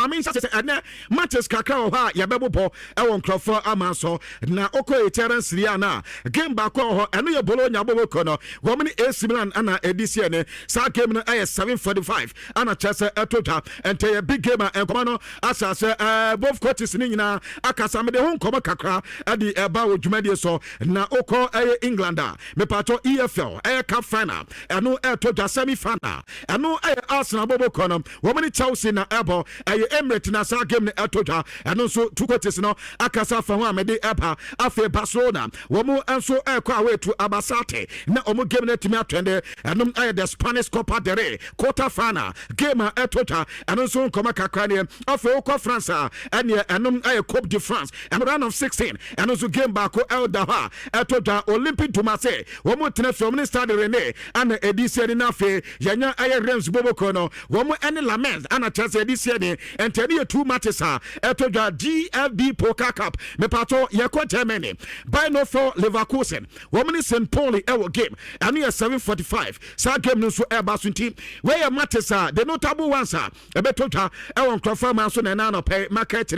maame nsa se ene matches kakra ho ha ye bebobo e won krofo amanso na oko eteren siria na game back ho eno ye Bologna boboko no wo mini AC Milan ana edisi ne sa game no ay 7:45 ana chese etota ente ye big game en koma no asase both coaches ni nyina akasa me de ho nkoma kakra adi eba wo dwumade so na oko ay Englanda me pato EFL ay cup final eno etota semi final eno ay Arsenal boboko no wo mini Chelsea na ebo ay Emirates na sa game ne etota eno so two coaches no akasa fa ho amede eba afi Barcelona wo mu enso ekwa wetu abasate na omo game na timi atwende enom ay the Spanish Copa del Rey quarter final game etota eno so nkoma kakra ne afi okwa France ene enom ay Coupe de France and round of 16 eno so game back El Daha etota Olympique du Marseille wo mu tena fi omo Stade Rennais ana edisi na afi yanya ay Reims boboko no wo mu ene Lamens ana chance edisi ne enteni two matches etota GFB Pokal Cup me pato yeko Germany by no for Leverkusen woman is St. Pauli ewo game and here 7:45 sa game no so eba so team where matches the notable ones ebetota ewo nkrofa so na no pay market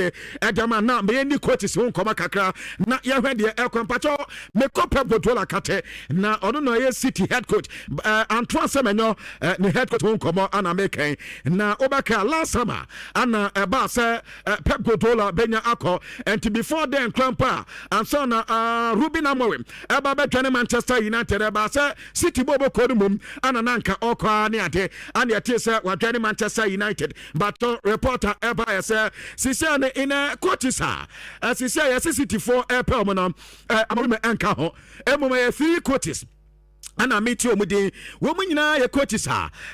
edama na me ni coaches won koma kakra na ye hwe de ekompacho me kopep gotola kate na ono no ye city head coach Antoine Semenyo ni head coach won koma ana meken na obaka last summer ana eba se Pep Guardiola benya akọ and before then Krampa and so na Ruben Amorim eba betwene Manchester United eba se City bobo kodumum ana nanka okwa ne ade and yet say watwene Manchester United but reporter eba say sisi ne in coaches sisi ya City for April mo na Amorim enka ho emoma 3 coaches ana meeti omudi wo munyina ye coaches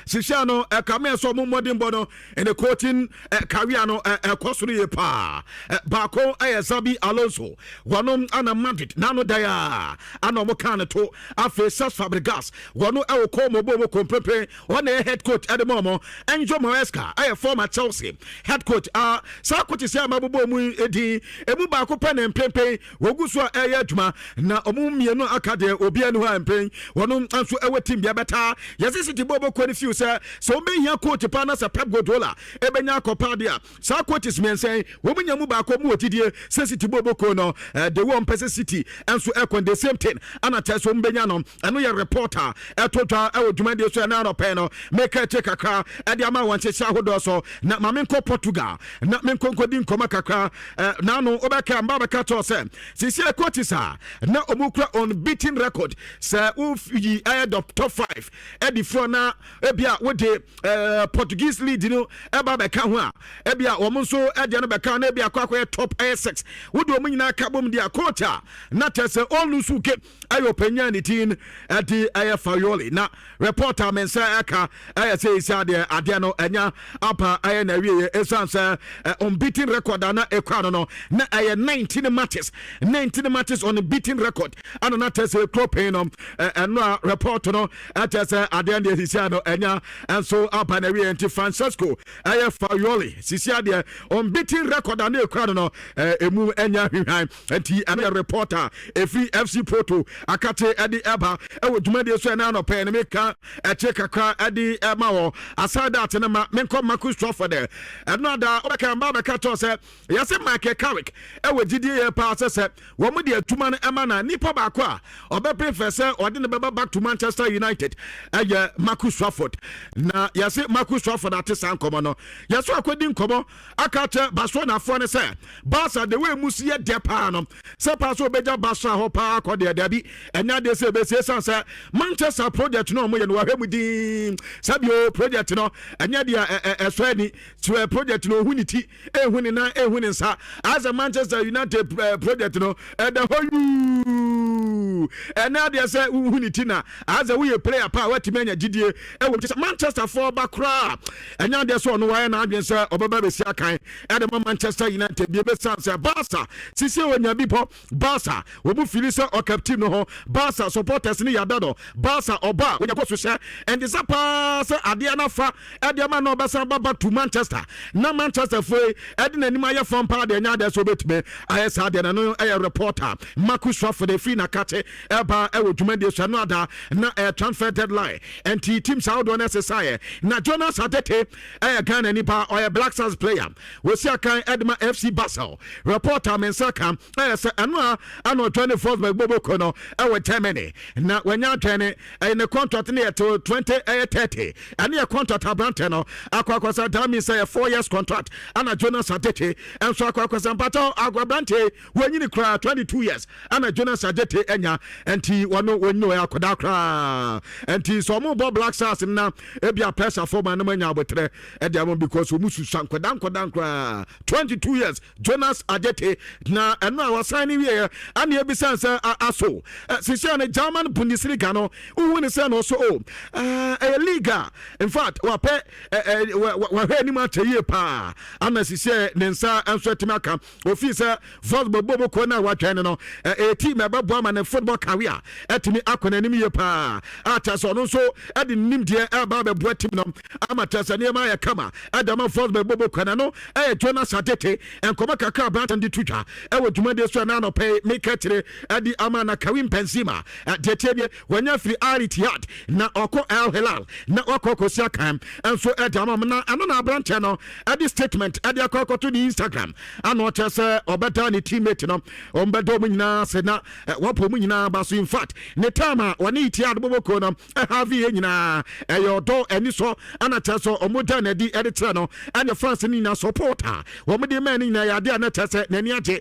sisia no kame so modern bono in the coaching career no ekosuru ye pa bako Xabi Alonso wono ana Madrid nano daya ana mo kan to afa Cesc Fabregas wono e ko mo bobo kompepe wona head coach at the moment Enzo Maresca former Chelsea head coach sa coaches ya mabobo mu edi emu bako pen empempe woguso adwuma na omu mienu akade obi anu ha empen wono anso ewe team bia beta yesi City bobo ko ni few say so me hia coach pa na sa Pep Guardiola ebenya akopa dia sa coaches men say wo munya mu ba ko mu otidie say City bobo ko no the one person City anso ekon the same thing ana tell so mbenya no eno ye reporter etotwa ewo dwumade so na no pe no make a check akra e dia ma wan checha hodo so na ma men ko Portugal na men ko din koma kakra na no obeka mba beka to say sisi coaches na omukra unbeaten record say ufi ahead of top 5 edi frona ebia with the Portuguese league no eba beka ho a ebia wo nso edi no beka na ebia kwakwa top 6 wo do munyina ka bom dia coach na tese all lusu ke ayo penya ni tin edi Fayoli na reporter mensa aka say isa de ade no enya apa na wie esanse unbeaten record na ekwa no na 19 matches on the beaten record and na tese club no no report no at as ade and Sisiano enya and so up and we anti Francesco Fayoli Sisiade unbeaten record and ekwa no emu enya hwan anti and reporter every FC Porto akate ade eba ewo dwumade so na no pe me ka check akra ade ema wo aside that na menko Marcus Trafford no da obeka mba beka to say yase Michael Carrick ewo gidie pa say wo mu de atuma no ema na nipa ba ko a obe prefer say ode ne beba back to Manchester United Marcus Trafford na yase Marcus Trafford atesa nkomo no yase akwedi nkomo akate Barcelona fo ne say Barca the way musi ye de pa no say pa so beja Barca ho pa akode de bi enya de say be say say Manchester project no mo ye no hwemu din sabio project no enya de eswani to project no huniti ehuni na ehuni nsa as a Manchester United project no the whole and now they say huniti na as a we player pa what menya gidie e Manchester for bakra and now they so no why na adwen say obaba be sia kan e de Manchester United be say Barca sisi onya bipo Barca we bu fili say o captain no ho Barca supporters ni yadado Barca oba we go so share and the sapa say ade na fa e de ma no basa baba to Manchester na Manchester for e de nanim aye from pa de nya de so betime aye sa de no e reporter Marcus Trafford the free na kate eba e wo dwumade so no ada na transfer deadline and team Saudi on SSI na Jonas Adete Ghana nipa or Black Stars player we see kan Edma FC Basel reporter mensaka say ano 24th by Bobo Kono e Germany na wanya twene ne contract ne to 2030 and your contract abrante no akwakwasa that means a 4 years contract ana Jonas Adete and so akwakwasa mpato agwabrante wanyini kra 22 years ana Jonas Adete enya enti wono akoda kra enti so mo Black Stars na ebia pressure for man manya abotre e dem because omusu sankodan kra 22 years Jonas Adete na eno a wasani wie ana ebisa say aso sisi na German Bundesliga no who say no so a liga in fact wa pe wa hwe ni ma teye pa ana sisi nensa enso timaka ofisa football bobo ko na wa twen no a team e babo ma na football career etimi akona nim ye pa ata so no so e de nim de e ba be bo team no amata sa ne ma ya kama adama football bobo ko na no e Jonas Adete enkoma kaka bratan di tutwa e wo dwuma de so na no pe make tire adi amana kawim Benzema de tebie wanya free Al-Ittihad na oko Al Hilal na oko kosia kam enso adama na ano na branche no adi statement adi akoko to the Instagram ano chese obeta ni teammate no ombedo mu nyina se na wapo mu nyina baso in fact ne tama wani Ittihad boboko no have ye nyina eyodo eni so ana chese omoda na di editor no and France ni na supporter wo me de man ni na yade na chese nani age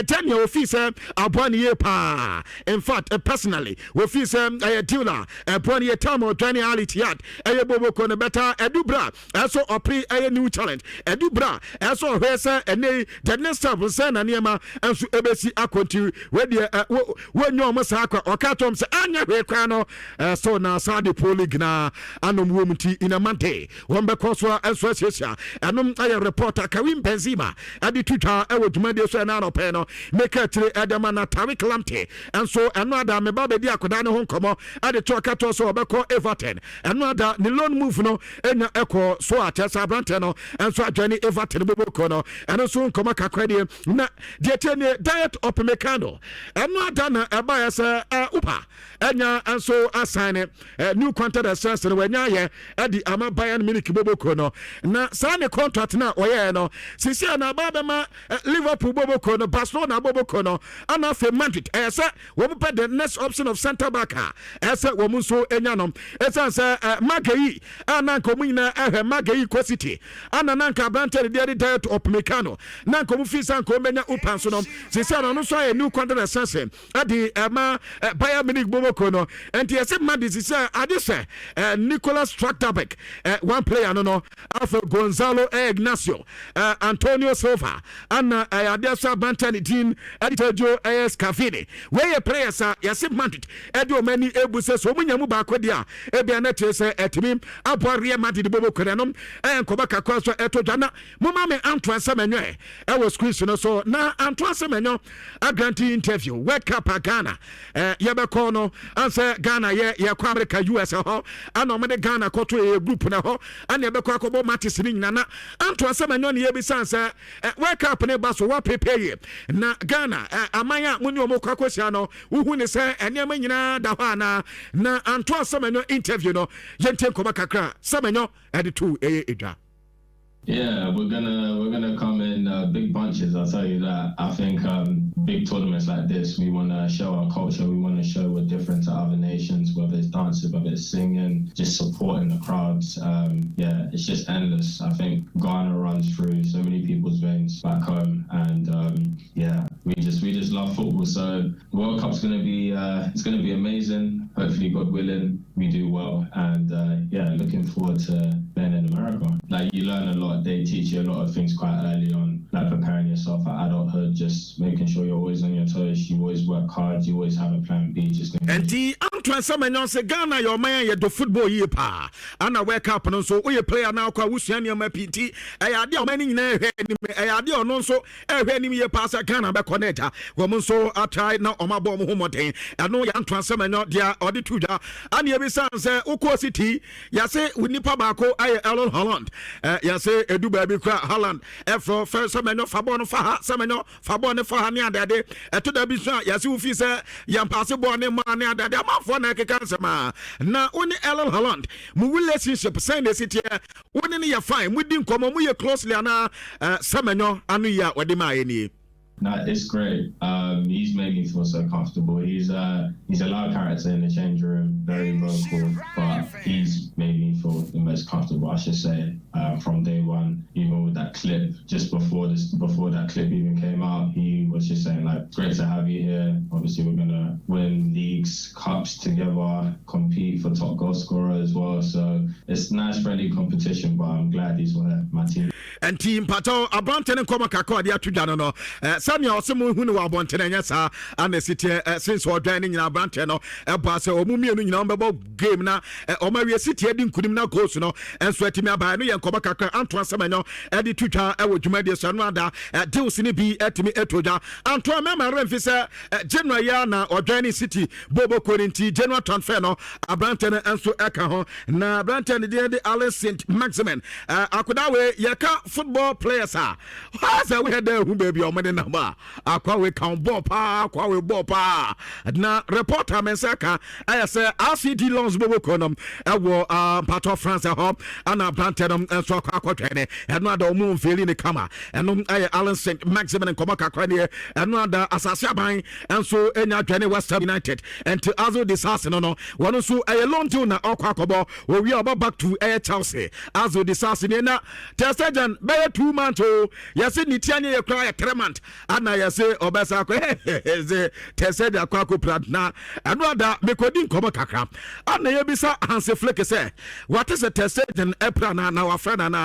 tanya office abwani ye pa in fact personally we feel dealer brony tamo Johnny Al-Ittihad boboko no better edubra also opri new challenge edubra also hwese ene the next step say na niema enso ebesi akonti we de wonyo mo sa akwa okatom se anya hwe kwa no so na Saudi Pro League na anom womuti in a month won be koso enso asia anom aye reporter Karim Benzema adi tutwa ewo dwumade so na no pe no make tire edema na Tariq Lamptey enso eno ada me ba be di akoda ne ho nkomo adi to kato so obeko Everton eno ada ni loan move no enya eko so atesa brante no enso adwani Everton boboko no eno so nkomo kakra de na de tene diet up mekano eno ada na eba ya se upa enya enso assign new contract assess no wenya ye adi ama Bayern Munich boboko no na sign contract na oye no sisi na baba ma Liverpool boboko no Barcelona boboko no ana fe Madrid say wo pe the next option of center back say wo mu so enya no say Magayi ana nko mu nyina Magayi City ana nanka brante de diet up mekano nanko mu fi san ko menya upan so no sisi no so a new contract assess adi ama Bayern Munich boboko no enti say Madrid sisi adi say Nicolas Trachterbeck one player no Alfred Gonzalo Ignacio Antonio Silva ana adi say brante din Editajo Scavini where players yase Madrid edo many ebuse so munyamu ba akodi ebia na tese etimi abo Real Madrid boboko no enkoba kakwa so etodwana mama me Antoine Semenyo was squeeze no so na Antoine Semenyo a granting interview World Cup Ghana yebeko no answer Ghana ye kwa America US ho ana me de Ghana koto e group na ho ana yebeko akobo matches ni nyina na Antoine Semenyo ne yebisanse World Cup ne ba so wa prepare na Ghana amanya muni omokwa kwesi no uhu ne se enema nyina da ho ana na Antoine Semenyo interview no yente nkoma kakra Semenyo edi tu edwa. Yeah, we're gonna come in big bunches. I'll tell you that. I think big tournaments like this, we want to show our culture. We want to show we're different to other nations, whether it's dancing, whether it's singing, just supporting the crowds. Yeah, it's just endless. I think Ghana runs through so many people's veins back home, and yeah, we just love football. So World Cup's gonna be it's gonna be amazing. Hopefully, God willing, we do well, and yeah, looking forward to being in America. Like, you learn a lot. They teach you a lot of things quite early on, like preparing yourself for adulthood, just making sure you're always on your toes, you always work hard, you always have a plan B. And the Antoine Semenyo say Ghana your man ye do football ye pa ana wake up no so we player now kwa wusuani ma PT ayade o mani nyina ehwe ni ayade o no so ehwe ni ye pa sa Ghana be connect wo mo so atry na o mabo mo homoden eno ya Antoine Semenyo dia odi tuja ana ye bi san say Uko City ya say unipa baako aye Erling Haaland ya say edu baby kra Haaland for first semenyo fabon fa ha semenyo fabon fa ha ne adade eto da bi so ya say ufi say yam pass ball ne man ne adade amafo na keka nsema na oni Erling Haaland mu relationship say na city woni ne ya fine mu di nkomo mu ye closely ana semenyo anu ya wodi ma ye. No, it's great. He's made me feel so comfortable. He's a loud character in the change room, very vocal, but he's made me feel the most comfortable, I should say, from day one. Even with that clip, just before that clip even came out, he was just saying like, "Great to have you here. Obviously, we're gonna win leagues, cups together, compete for top goal scorer as well. So it's nice, friendly competition. But I'm glad he's on my team." And team Pato Abranten and Koma Kako, the Atujano, Sanya Osamu who are Bontenesa, and the city since we're dining in Abranteno, a pass or Mummy number game now, or Maria City heading could now go, and sweating me by me and Koma Kaka, Antoine Samano, Eddie Tuta, Ewojumedia Sanwanda, Dilsini B, Etimi Etoja, Antoine Mama Renfisa, General Yana or Dining City, Bobo Corinti, General Transferno, Abranten and so Ekaho, na Abranten the Alice Saint Maximin, Akudawe, Yaka. Football players are. What's that we had there who baby or money number? Aqua we count ball pa, aqua we ball pa. Na reporter Mensaka, I say RCD loans bobo conum, part of France at home, and I planted them and so aqua training, and not the moon feeling the camera, and I Alan St. Maximin and Komaka Crania, and not the Assassin, and so in our journey West Ham United, and to Azo disaster no, one also a long tuna or Quacobo, where we are back to Air Chelsea, Azo disaster, Testajan. By 2 months, yes, Nitiani, you cry a tremant, and I say, Obasa, Tessa, the Quaco Pratna, and rather, Mekodin Komaka, and the Yabisa Hanse Fleck say, what is a Tessajan Eprana, now a friend, and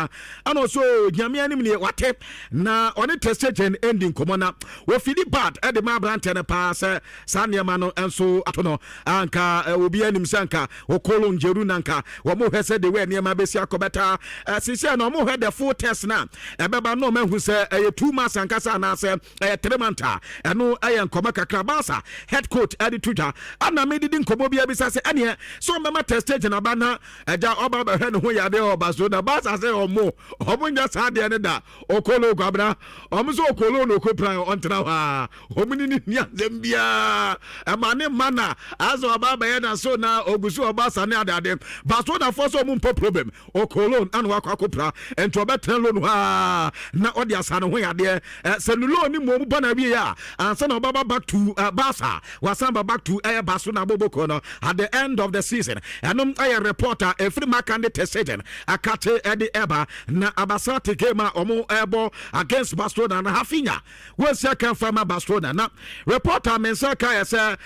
also Yamiani, what now on a Tessajan ending Comona, we feel bad at the Mabrant and a pass, Sanya Mano, and so Atono, Anka, Obianim Sanka, or Colon Jerunanka, or more said the way near Mabesia Cobeta, as he said, no more had the 4 tests now. A baba no man who say a 2 months and Casa and I say a Tremanta, and no I am Komaka Krabasa, head coach at the Twitter, and I made it in Komobia Bisasa, and here, so Mamma tested and Abana, a job about her who are there, or Basuna, Bas, I say, or more, or when just had the Anada, or Colo Gabra, or Muso Colono Copra on Trawa, Hominin Zambia, a man mana, as or Baba and so now, or Busu Basa Nada, Basona for some problem, or Colon and Wakakopra, and to better na odia sano ho yade senulo ni mo bana bi ya ansa na baba back to Barca wasamba back to Basso na Boboko no at the end of the season enom aye reporter every market season akate edi eba na abasati game omo ebo against Barcelona na Hafinha we second from Barcelona na reporter mensaka ya say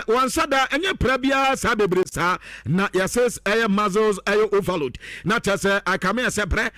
wansada enye prabia sa bebresa na ya says aye muscles aye overload na say I come here say bre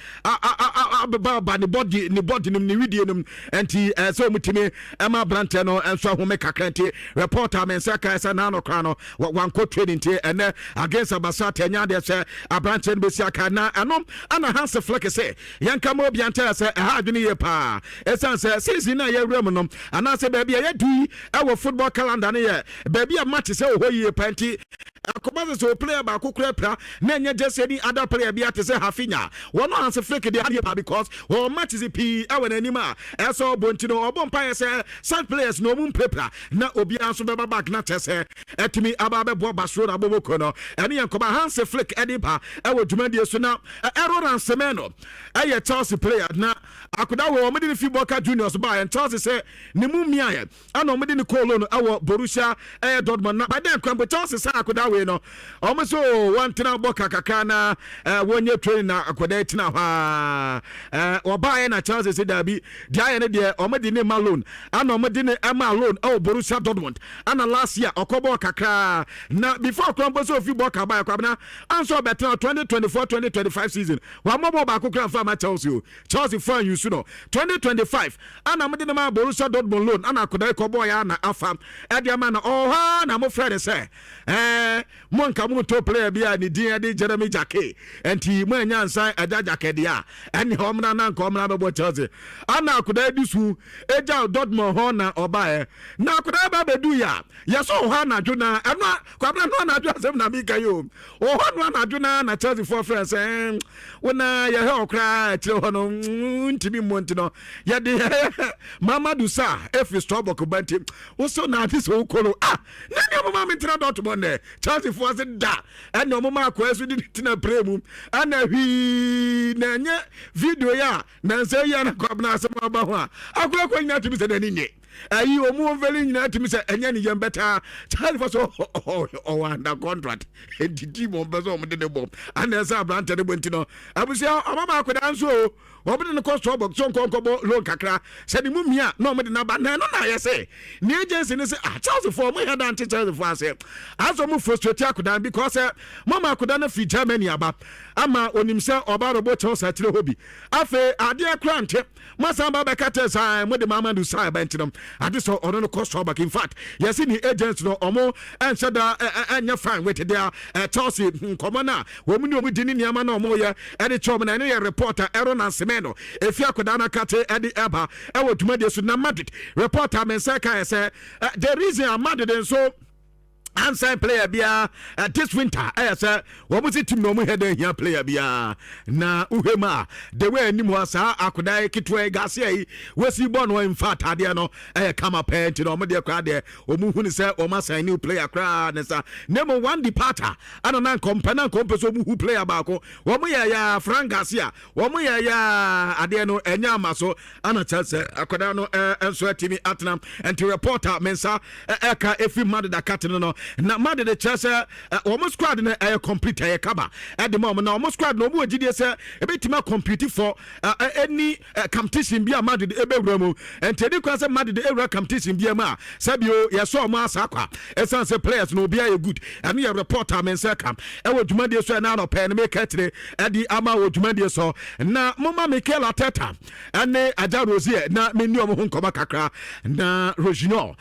ba ni body ni video num enti so mutimi Emma Branteno enso ho meka kanti reporter men saka esa na no kra no wan ko training te ene against Abasata nya de se Abranteno be siaka na anom ana Hans Fleck say yanka mo bianta se ha adwene ye pa esan se season na ye wram no ana se ba bia ye dui e football calendar ne ye ba bia match se ho ye panti akomaze so player ba kokura pra na nya just any other player bia te se Hafinha one Hans Fleck de ade because or match is P our anima eso bontino obompa say some players no mum prepra na obi anso beba back na tese etimi ababe bo Barcelona boboko no ene yankoba Hans Fleck edipa e wo dwumade so na error and semeno aye Chelsea player na akoda wo omede ni Boca Juniors ba and Chelsea say ne mumia ye ana omede ni Colo no awo Borussia Dortmund na by then kwambo Chelsea say akoda we no omoso one tina Boca kakana wonye train na akoda tina ha oba na Chelsea say dabi dia ne de omede ni Malone ana omede ni Malone Borussia Dortmund ana last year okobo kakra na before kwambo so fi Boca ba kwabna anso better 2024-2025 season wa mobo ba kokra fa ma Chelsea fan you know 2025 ana omede ni Borussia Dortmund loan ana akoda kobo ya na afa e dia ma na ha na mo friend say monka mo to player bia ni din ade Jeremy Jake enti mo anya nsan ada Jake dia ene homna na nka homna bebo Chelsea ana akoda disu eja Dortmund ho na obae na akoda ba bedu ya yeso ho na dwuna eno kwabra no na dwuna asem na mika yo o ho no na dwuna na Chelsea for friends wona ye he okra tire ho no ntimi monti no ye de Mamadou Sa efi Stobok banti wo so na ati so kolo nani mama me tira Dortmund ne Chelsea for se da ene mama akwa so di tina premu ana hwi na nye video ya na nse ya na kwabna asem aba ho akwa kwa nya timi se na ninye ayi omu veli nyina timi se enya ni yem beta Chelsea for so under contract entity mo bezo mo de bom ana sa brante de bonti no abusia amama akwa dan so obede ne cost box so nkonkobo loan kakra se ni mumia no mo de na ba na no na ye se ni agency ne se Chelsea for mo head anti Chelsea for say aso mo frustrate akudan because mama akudan na fi Germany aba ama onim se oba robo Chelsea tire hobi afe ade akra nte masamba be kata sai mo de mama do sai ba ntinom ade so ono no cost box in fact yes ni agents no omo ense da anya fine with their Chelsea nkomana wo mu ni omu dini ni ama na omo ye ade chom na ne ye reporter Aaron Ansemeno efi akodana kate ade eba e wo tumade so na Madrid reporter men say kan say the reason Madrid so unsigned player bia this winter say wo mu team no mu head here player bia na uhema the way ni mo asa akodai kitwe gase yi wesi born no in fact ade no come up and no mo de kwa de o mu hu ni say o ma sign new player kra ne sa name one departure ana na company so mu hu player ba ko wo mu ya Frank Garcia wo mu ya ade no enya amaso ana Chelsea akodai no enso atimi atnam and reporter mensa eka efi mad da cat no na mad de Chelsea almost squad na complete kaba at the moment na almost squad no mo gide say e betima compete for any competition bia mad de ebewura mu and tedi kwa say mad de ebewura competition bia ma sabio yeso mo asakwa essence players no bia ye good and your reporter men say kam e wo dwumade so na no pen make atire edi ama wo dwumade so na mama Mikel Arteta ane Aja Rozier na meni omo ho nkoma kakra na Roginho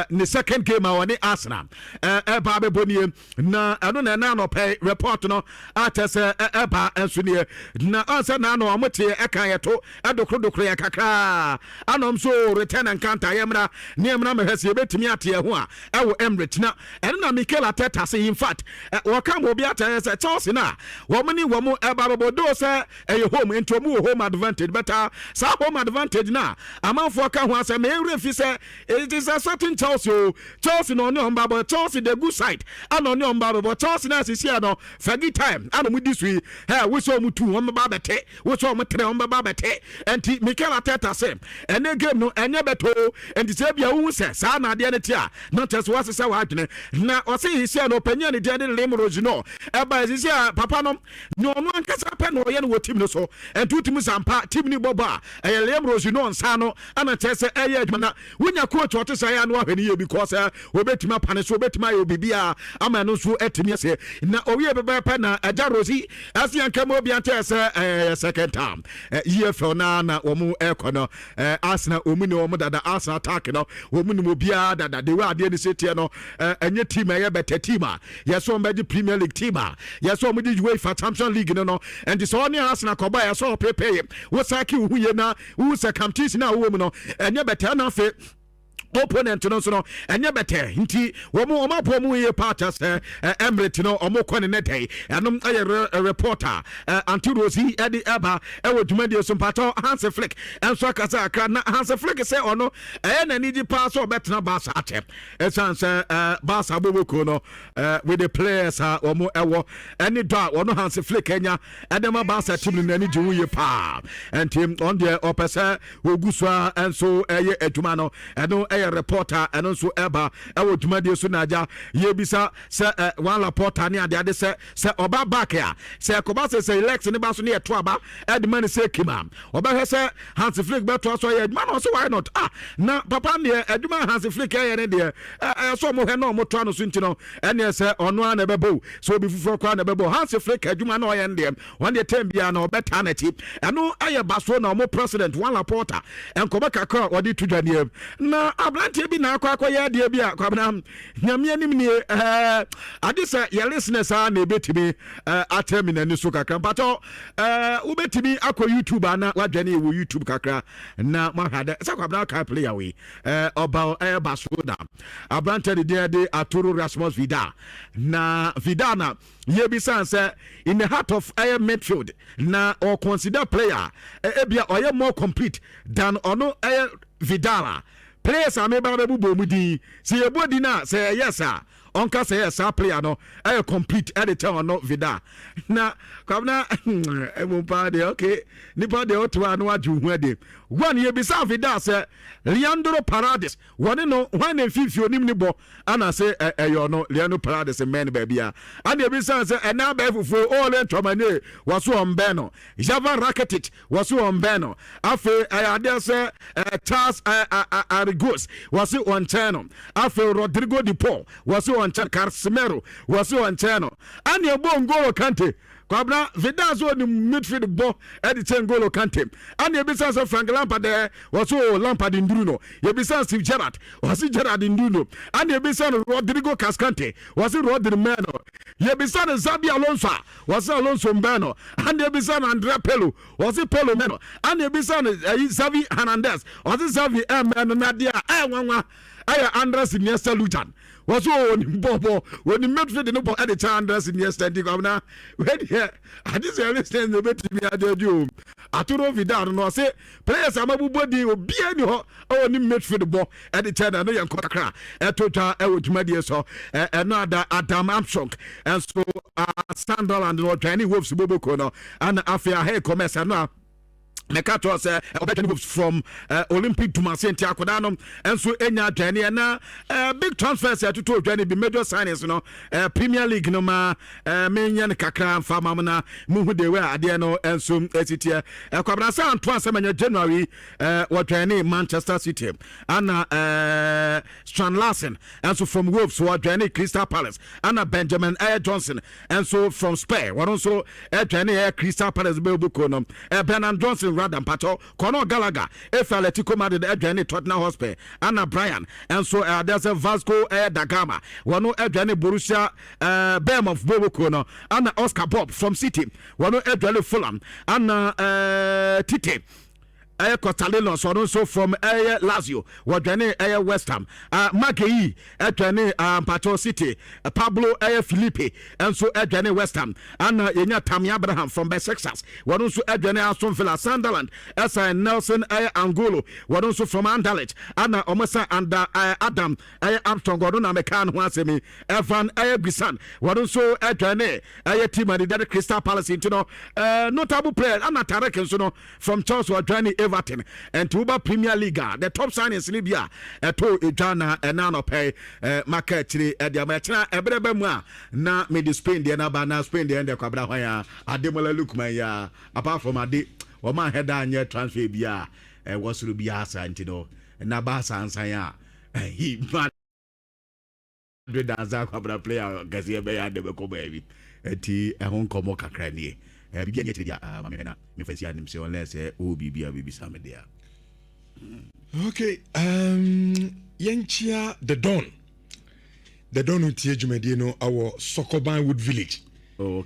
ne second game awone Arsenal eba bebonie na ano na no pay report no atese eba enso ne na ansa na no amote ekan yeto edokrodokro ya kakra anom so return encounter yemra ne me hese betimi ate ho a ewo Emirates na eno na Mikel Arteta say in fact wakam obi atese Chelsea na wo mani wo mu eba bebodo say home into mu home advantage better sa home advantage na amanfo ka ho ase me refi say it is a certain Chelsea no on baba Chelsea the good side and on your baba Chelsea na sisi no fagi time and mu disui we so mu tu on baba bete we so mu tre on baba bete enti Mikel Arteta say ene game no enye beto enti say bia wu say sa na de ne tia not just was say wa adwene na o say sisi no panya ne de lemroji no e ba sisi papa no no ankasa pe no ye no team no so enti team sampa team ni boba e lemroji no nsa no ana tese eye adwuma na wonya coach o to say ya no ahwani ye because obetima pane so obetima ye bibia ama no so etimi se na owie bebe pa na Aja Rosi asian kamo bi ante second time EFL na omu ekono Arsenal omu ne omu dada Arsenal attack no omu ne obia dada de wa de ni setie no enye team ye better team yeso mbeji Premier League team yeso mudi UEFA Champions League no and so ne Arsenal ko ba yeso prepare wo saki hu ye na wo se competition na wo mu no enye better na fe opponent no so no enye better nti wo mo mapo mu ye partas Emirates no omo kwane ne dey enom aye reporter Antirosi edi eba e wo dwumade so mpato Hans Flick enso akasa akra na Hans Flick say ono na ni di pass o betna Barca atem esanse Barca boboko no with the players omo ewo any do ono Hans Flick enya edema Barca team no ni jiwu ye pa enti on the opesa ogusua enso eye adwuma no eno reporter and also eba ewo dwumade so naja ye bisa se one reporter ne ade se oba back ya se koba se elect ne ba so ne eto aba edman se kima oba he se Hans Flick beto so ye man so why not na papa ne edman Hans Flick ye ne de so mo he no mo to no so ntino ene se ono na bebo so obi fufuro kwa na bebo Hans Flick edman na ye ndem one the time bia na obeta na ti eno aye baso na mo president one reporter en koba kakra odi tudwane na abrante bi na akwa ya de bi a kwabna nyame anim ni adisa your listeners are na betimi atemina ni so kakra pato ubetimi akwa YouTube ana wadwane wo YouTube kakra na mahada sa kwabna ka player we oba basoda abrante de Arturo Rasmus Vidal na Vidal na ye bi say in the heart of air midfield na or consider player ebia or more complete than ono air Vidal players are meba bebu mudi see your body na say yes sir onka say yes sir player no air complete at the time no Vidal na kwabna empa de okay nipa de otwa no aju hu ade one ye bi sa Vidal say Leandro Paredes one no when e fifi onim ni bo ana say eyo no Leandro Paredes men ba bia ana bi say na ba fufu all entomane waso on beno Java Rakitic waso on beno afi ade say Charles Arigos waso on channel afi Rodrigo Di Paul waso on channel Casemiro waso on channel ana Ngolo Kante kwabna Vidal so ni midfield bo edit Ngolo Kante ana ebisa so Frank Lampard waso Lampard nduru no yebisa Steve Gerrard wasi Gerrard nduru no ana ebisa Rodrigo Cascante wasi Rodrigo Meno yebisa Xabi Alonso wasi Alonso Mbeno ana ebisa Andrea Pelo wasi Pelo Meno ana ebisa Xavi Hernandez wasi Xavi Meno nadia nwanwa aya Andres Iniesta Lujan was on Bobo when the midfield no at the time Andres Iniesta ndi kwabna when here I just understand the bit me adu Arturo Vidal no say players amabubodi obi ani ho on the midfield ball at the time no yanko kakra etota ewotuma so no Adam Armstrong and so Sunderland no training Wolves Boboko no and afia hey commerce no Mekato say from Olympic to Marseille Akodano and so enya journey na big transfers to journey be major signings no Premier League no ma menyan kakra fama na muhu de we ade no enso esitie kwabra san to asem January what journey Manchester City and Strand Larsen and so from Wolves what journey Crystal Palace and Benjamin Johnson and so from Spurs what also journey Crystal Palace Bebuko no Bernard Johnson Radam Pato, Conor Gallagher, Atletico Madrid, Adrian Tottenham Hotspur, Anna Bryan, and so there's a Vasco da Gama, one Adrian Borussia, Bournemouth Bobokono, Anna Oscar Bob from City, one Adrian Fulham, Anna Tite. Cotalino, so also from Lazio, Wadane West Ham, Makei, Edwane Pato City, Pablo Felipe, and so Edwane West Ham, and Yenya Tammy Abraham from Besiktas, one also Edwane Aston Villa, Sunderland, S.I. Nelson Angulo, one also from Anderlecht, Anna Omasa and Adam Armstrong, Gordona Mekan Wasemi, Evan Bisan, one also Edwane, team and the Crystal Palace, notable player, Anna Tarek, from Charles Wadani Everton and Tuba Premier League, the top signings in Libya, to Ijana and Nano pay market at the Amachina, Ebrebema, na me the Spain, the Nabana, Spain, the end of Cabra, Ademola Lukmaya, apart from a day, or my head on your transfer bia, and was to be a Santino, and Nabasa and Saya, he man. Dance Cabra player, Gazia Bay, and the Beko baby, a tea, a home comoca cranny. Begin to Mamma, me fancy himself unless baby some there. Okay, Yenchia the Don. The Don Utie Jumedino, our Sokoban Wood Village. Okay.